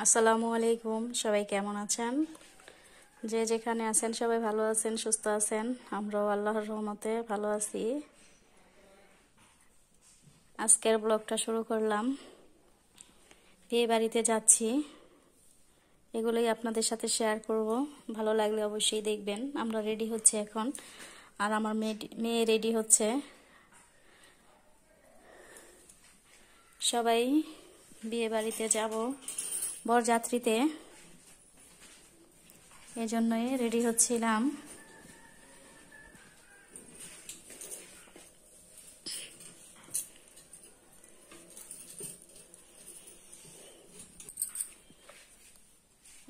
আসসালামু আলাইকুম, সবাই কেমন আছেন? যে যেখানে আছেন সবাই ভালো আছেন, সুস্থ আছেন। আমরাও আল্লাহর রহমতে ভালো আছি। আজকের ব্লগটা শুরু করলাম। বিয়ে বাড়িতে যাচ্ছি, এগুলোই আপনাদের সাথে শেয়ার করব। ভালো লাগলে অবশ্যই দেখবেন। আমরা রেডি হচ্ছে এখন, আর আমার মেয়ে রেডি হচ্ছে। সবাই বিয়ে বাড়িতে যাব বরযাত্রীতে, এজন্যই রেডি হচ্ছিলাম।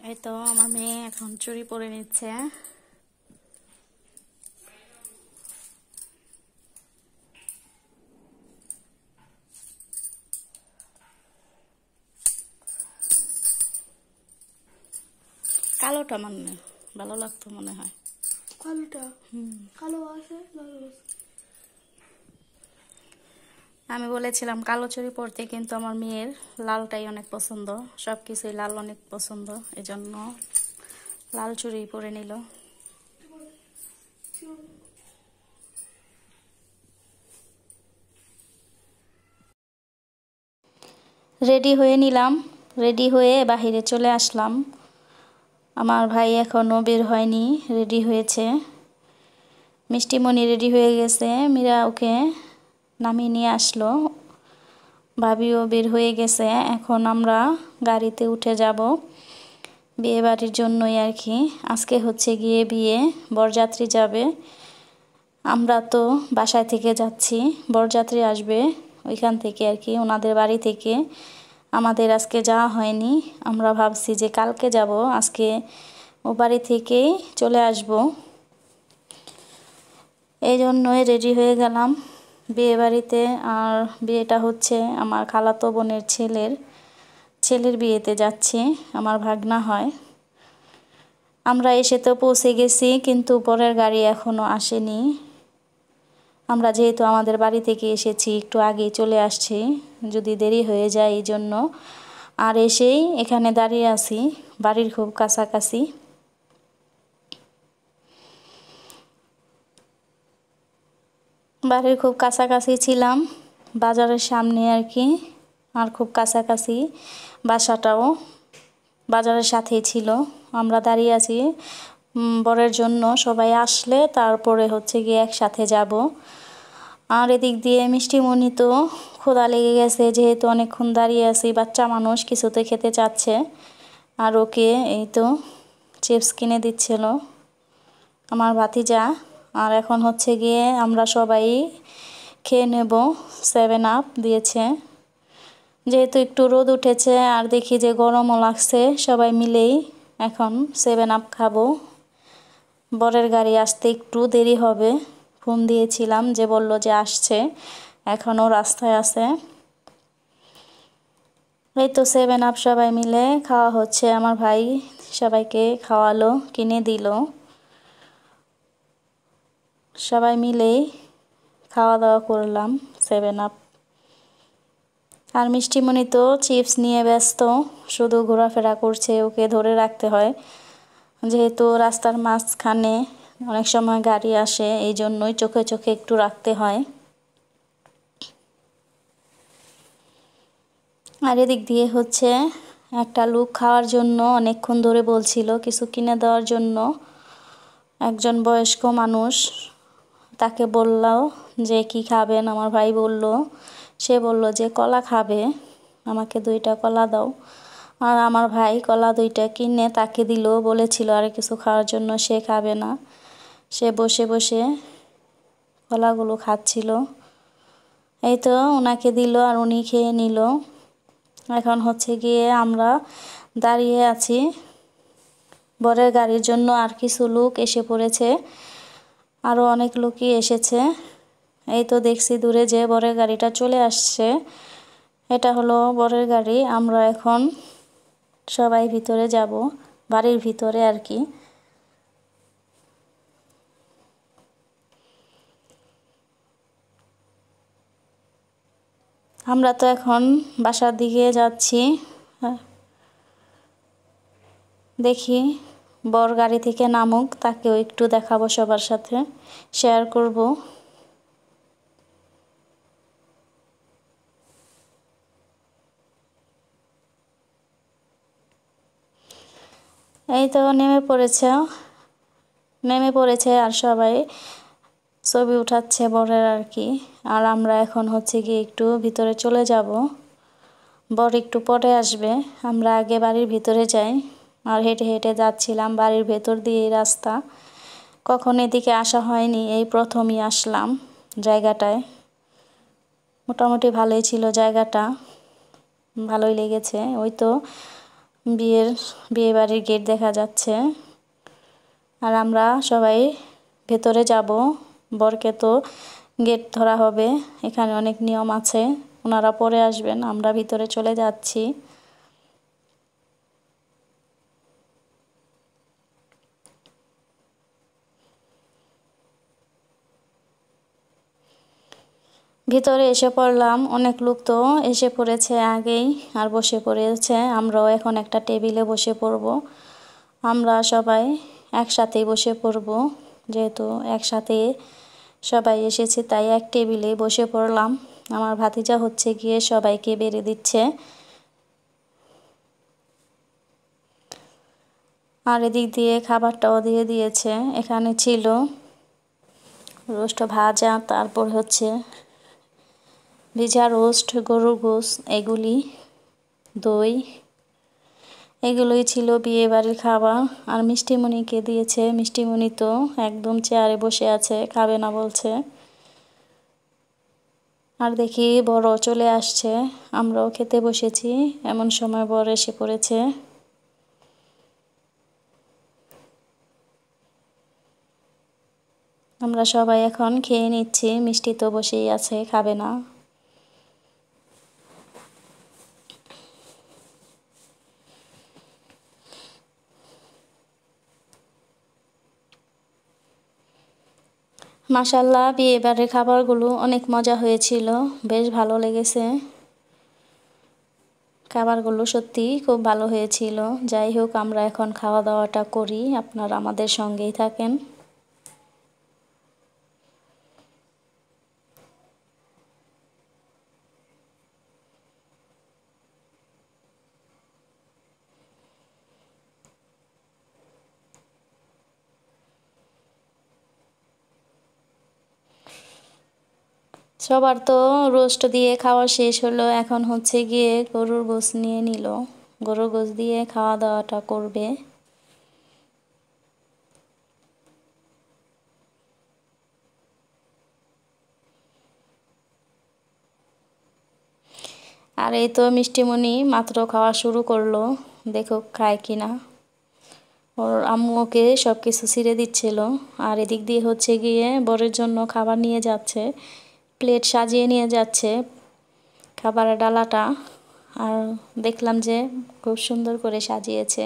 এই তো আমার মেয়ে এখন চুড়ি পরে নিচ্ছে। কালোটা মানে ভালো লাগতো মনে হয়। কালোটা কালো আছে, আমি বলেছিলাম কালো চুড়ি পরতে, কিন্তু আমার মেয়ের লালটাই অনেক পছন্দ, সবকিছুই লাল অনেক পছন্দ, এজন্য লাল চুড়ি পরে নিল। রেডি হয়ে নিলাম, রেডি হয়ে বাহিরে চলে আসলাম। আমার ভাই এখনো বের হয়নি, রেডি হয়েছে। মিষ্টিমণি রেডি হয়ে গেছে, মীরা ওকে নামিয়ে নিয়ে আসলো। ভাবিও বের হয়ে গেছে। এখন আমরা গাড়িতে উঠে যাব বিয়ে বাড়ির জন্যই আর কি। আজকে হচ্ছে গিয়ে বিয়ে, বরযাত্রী যাবে। আমরা তো বাসায় থেকে যাচ্ছি, বরযাত্রী আসবে ওইখান থেকে আর কি, ওনাদের বাড়ি থেকে। আমাদের আজকে যাওয়া হয়নি, আমরা ভাবছি যে কালকে যাব, আজকে ও বাড়ি থেকেই চলে আসব। এই জন্যই রেডি হয়ে গেলাম বিয়ে বাড়িতে। আর বিয়েটা হচ্ছে আমার খালাতো বোনের ছেলের বিয়েতে যাচ্ছি, আমার ভাগনা হয়। আমরা এসে তো পৌঁছে গেছি, কিন্তু পরের গাড়ি এখনো আসেনি। আমরা যেহেতু আমাদের বাড়ি থেকে এসেছি, একটু আগেই চলে আসছি, যদি দেরি হয়ে যায় এই জন্য। আর এসেই এখানে দাঁড়িয়ে আছি, বাড়ির খুব কাছাকাছি। বাড়ির খুব কাছাকাছি ছিলাম, বাজারের সামনে আর কি। আর খুব কাছাকাছি বাসাটাও বাজারের সাথেই ছিল। আমরা দাঁড়িয়ে আছি বরের জন্য, সবাই আসলে তারপরে হচ্ছে গিয়ে একসাথে যাব। আর এদিক দিয়ে মিষ্টিমণি তো ক্ষুধা লেগে গেছে, যেহেতু অনেকক্ষণ দাঁড়িয়ে আছি, বাচ্চা মানুষ কিছুতে খেতে চাচ্ছে। আর ওকে এই তো চিপস কিনে দিচ্ছিল আমার ভাতিজা। আর এখন হচ্ছে গিয়ে আমরা সবাই খেয়ে নেব। 7 আপ দিয়েছে, যেহেতু একটু রোদ উঠেছে আর দেখি যে গরমও লাগছে, সবাই মিলেই এখন 7 আপ খাবো। বরের গাড়ি আসতে একটু দেরি হবে, ফোন দিয়েছিলাম যে বলল যে আসছে, এখনও রাস্তায় আছে। এই তো 7 আপ সবাই মিলে খাওয়া হচ্ছে, আমার ভাই সবাইকে খাওয়ালো, কিনে দিল। সবাই মিলেই খাওয়া দাওয়া করলাম 7 আপ। আর মিষ্টিমণি তো চিপস নিয়ে ব্যস্ত, শুধু ঘোরাফেরা করছে, ওকে ধরে রাখতে হয়, যেহেতু রাস্তার মাঝখানে অনেক সময় গাড়ি আসে, এই জন্যই চোখে চোখে একটু রাখতে হয়। আর এদিক দিয়ে হচ্ছে একটা লোক খাওয়ার জন্য অনেকক্ষণ ধরে বলছিল কিছু কিনে দেওয়ার জন্য, একজন বয়স্ক মানুষ। তাকে বললাম যে কি খাবেন, আমার ভাই বলল, সে বলল যে কলা খাবে, আমাকে 2টা কলা দাও। আর আমার ভাই কলা 2টা কিনে তাকে দিল, বলেছিল আর কিছু খাওয়ার জন্য, সে খাবে না। সে বসে বসে কলাগুলো খাচ্ছিল। এই তো ওনাকে দিল আর উনি খেয়ে নিল। এখন হচ্ছে গিয়ে আমরা দাঁড়িয়ে আছি বরের গাড়ির জন্য। আর কিছু লোক এসে পড়েছে, আরও অনেক লোকই এসেছে। এই তো দেখছি দূরে যে বরের গাড়িটা চলে আসছে, এটা হলো বরের গাড়ি। আমরা এখন সবাই ভিতরে যাব, বাড়ির ভিতরে আর কি। আমরা তো এখন বাসার দিকে যাচ্ছি। দেখি বর গাড়ি থেকে নামুক, তাকেও একটু দেখাবো, সবার সাথে শেয়ার করব। এই তো নেমে পড়েছে আর সবাই ছবি উঠাচ্ছে বরের আর কি। আর আমরা এখন হচ্ছে গিয়ে একটু ভিতরে চলে যাব, বর একটু পরে আসবে। আমরা আগে বাড়ির ভিতরে যাই। আর হেঁটে হেঁটে যাচ্ছিলাম, বাড়ির ভেতর দিয়ে রাস্তা, কখন এদিকে আসা হয়নি, এই প্রথমই আসলাম জায়গাটায়। মোটামুটি ভালোই ছিল জায়গাটা, ভালোই লেগেছে। ওই তো বিয়ে বাড়ির গেট দেখা যাচ্ছে। আর আমরা সবাই ভেতরে যাব, বরকে তো গেট ধরা হবে, এখানে অনেক নিয়ম আছে। ওনারা পরে আসবেন, আমরা ভিতরে চলে যাচ্ছি। ভিতরে এসে পড়লাম, অনেক লোক তো এসে পড়েছে আগেই আর বসে পড়েছে। আমরাও এখন একটা টেবিলে বসে পড়ব। আমরা সবাই একসাথেই বসে পড়ব, যেহেতু একসাথে সবাই এসেছি তাই এক টেবিলে বসে পড়লাম। আমার ভাতিজা হচ্ছে গিয়ে সবাইকে বেড়ে দিচ্ছে। আর এদিক দিয়ে খাবারটাও দিয়ে দিয়েছে। এখানে ছিল রোস্ট ভাজা, তারপর হচ্ছে ভেজা রোস্ট, গরুর গোশ, এগুলি, দই, এগুলোই ছিল বিয়ে বাড়ির খাবার। আর মিষ্টিমণিকে দিয়েছে, মিষ্টিমণি তো একদম চেয়ারে বসে আছে, খাবে না বলছে। আর দেখি বড় চলে আসছে, আমরাও খেতে বসেছি, এমন সময় বর এসে পড়েছে। আমরা সবাই এখন খেয়ে নিচ্ছি, মিষ্টি তো বসেই আছে, খাবে না। মাশাআল্লাহ, বিয়ে বাড়ির খাবারগুলো অনেক মজা হয়েছিল, বেশ ভালো লেগেছে। খাবারগুলো সত্যি খুব ভালো হয়েছিল। যাই হোক, আমরা এখন খাওয়া দাওয়াটা করি, আপনারা আমাদের সঙ্গেই থাকেন। সবার তো রোস্ট দিয়ে খাওয়া শেষ হলো, এখন হচ্ছে গিয়ে গরুর গোশ নিয়ে নিল, গরুর গোশ দিয়ে খাওয়া দাওয়াটা করবে। আর এই তো মিষ্টিমণি মাত্র খাওয়া শুরু করলো, দেখো খায় কিনা। ওর আম্মু ওকে সব কিছু ছিঁড়ে দিচ্ছিল। আর এদিক দিয়ে হচ্ছে গিয়ে বরের জন্য খাবার নিয়ে যাচ্ছে, প্লেট সাজিয়ে নিয়ে যাচ্ছে খাবারের ডালাটা। আর দেখলাম যে খুব সুন্দর করে সাজিয়েছে।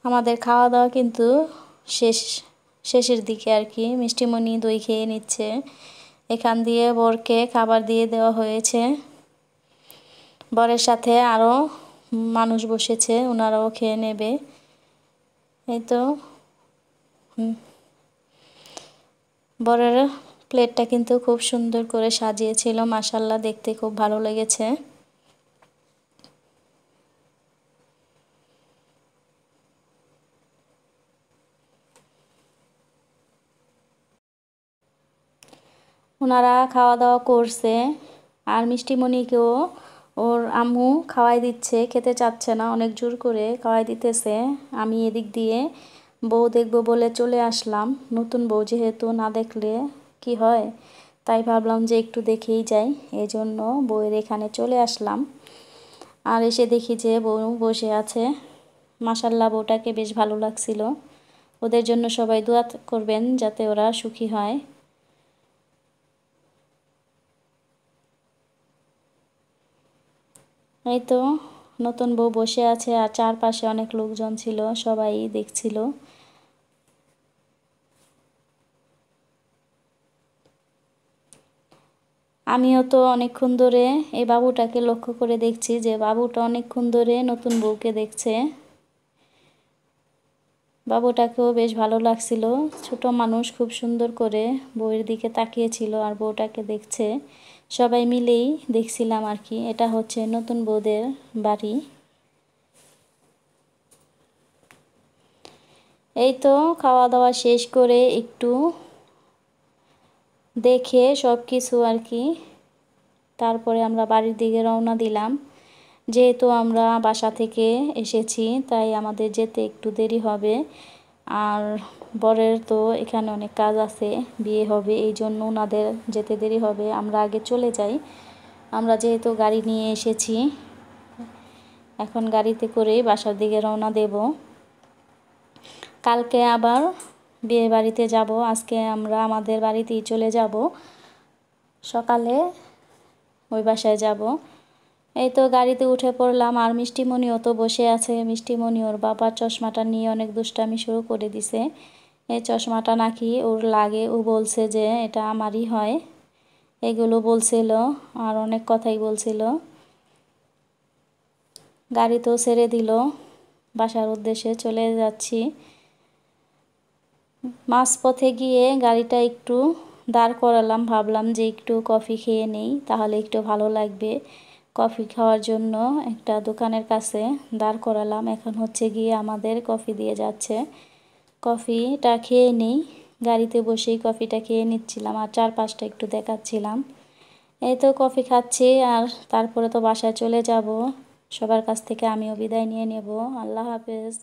আমাদের খাওয়া দাওয়া কিন্তু শেষের দিকে আর কি। মিষ্টিমণি দই খেয়ে নিচ্ছে, এখান দিয়ে বরকে খাবার দিয়ে দেওয়া হয়েছে। বরের সাথে আরও মানুষ বসেছে, ওনারাও খেয়ে নেবে। এই তো বরের প্লেটটা কিন্তু খুব সুন্দর করে সাজিয়েছিল, মাশাআল্লাহ, দেখতে খুব ভালো লেগেছে। ওনারা খাওয়া দাওয়া করছে। আর মিষ্টিমণিকেও ওর আম্মু খাওয়াই দিচ্ছে, খেতে চাচ্ছে না, অনেক জোর করে খাওয়াই দিতেছে। আমি এদিক দিয়ে বউ দেখব বলে চলে আসলাম, নতুন বউ যেহেতু, না দেখলে কি হয়, তাই ভাবলাম যে একটু দেখেই যাই, এই জন্য বউয়ের এখানে চলে আসলাম। আর এসে দেখি যে বউ বসে আছে। মাশাআল্লাহ, বউটাকে বেশ ভালো লাগছিল। ওদের জন্য সবাই দোয়া করবেন যাতে ওরা সুখী হয়। এই তো নতুন বউ বসে আছে, আর চারপাশে অনেক লোকজন ছিল, সবাই দেখছিল। আমিও তো অনেকক্ষণ ধরে এই বাবুটাকে লক্ষ্য করে দেখছি যে বাবুটা অনেকক্ষণ ধরে নতুন বউকে দেখছে। বাবুটাকেও বেশ ভালো লাগছিল, ছোট মানুষ খুব সুন্দর করে বউয়ের দিকে তাকিয়েছিল আর বউটাকে দেখছে। সবাই মিলেই দেখছিলাম আর কি। এটা হচ্ছে নতুন বউদের বাড়ি। এই তো খাওয়া দাওয়া শেষ করে একটু দেখে সব কিছু আর কি, তারপরে আমরা বাড়ির দিকে রওনা দিলাম। যেহেতু আমরা বাসা থেকে এসেছি তাই আমাদের যেতে একটু দেরি হবে। আর বরের তো এখানে অনেক কাজ আছে, বিয়ে হবে, এই জন্য ওনাদের যেতে দেরি হবে। আমরা আগে চলে যাই। আমরা যেহেতু গাড়ি নিয়ে এসেছি, এখন গাড়িতে করেই বাসার দিকে রওনা দেব। কালকে আবার বিয়ে বাড়িতে যাব। আজকে আমরা আমাদের বাড়িতেই চলে যাব, সকালে ওই বাসায় যাব। এই তো গাড়িতে উঠে পড়লাম আর মিষ্টিমণিও তো বসে আছে। মিষ্টিমণি ওর বাবার চশমাটা নিয়ে অনেক দুষ্টামি শুরু করে দিছে। এই চশমাটা নাকি ওর লাগে, ও বলছে যে এটা আমারই হয়, এগুলো বলছিল আর অনেক কথাই বলছিল। গাড়ি তো ছেড়ে দিল, বাসার উদ্দেশ্যে চলে যাচ্ছি। মাঝপথে গিয়ে গাড়িটা একটু দাঁড় করালাম, ভাবলাম যে একটু কফি খেয়ে নেই তাহলে একটু ভালো লাগবে। কফি খাওয়ার জন্য একটা দোকানের কাছে দাঁড় করালাম। এখন হচ্ছে গিয়ে আমাদের কফি দিয়ে যাচ্ছে। কফিটা খেয়ে নেই, গাড়িতে বসেই কফিটা খেয়ে নিচ্ছিলাম আর চারপাশটা একটু দেখাচ্ছিলাম। এই তো কফি খাচ্ছি আর তারপরে তো বাসায় চলে যাব। সবার কাছ থেকে আমিও বিদায় নিয়ে নেব। আল্লাহ হাফেজ।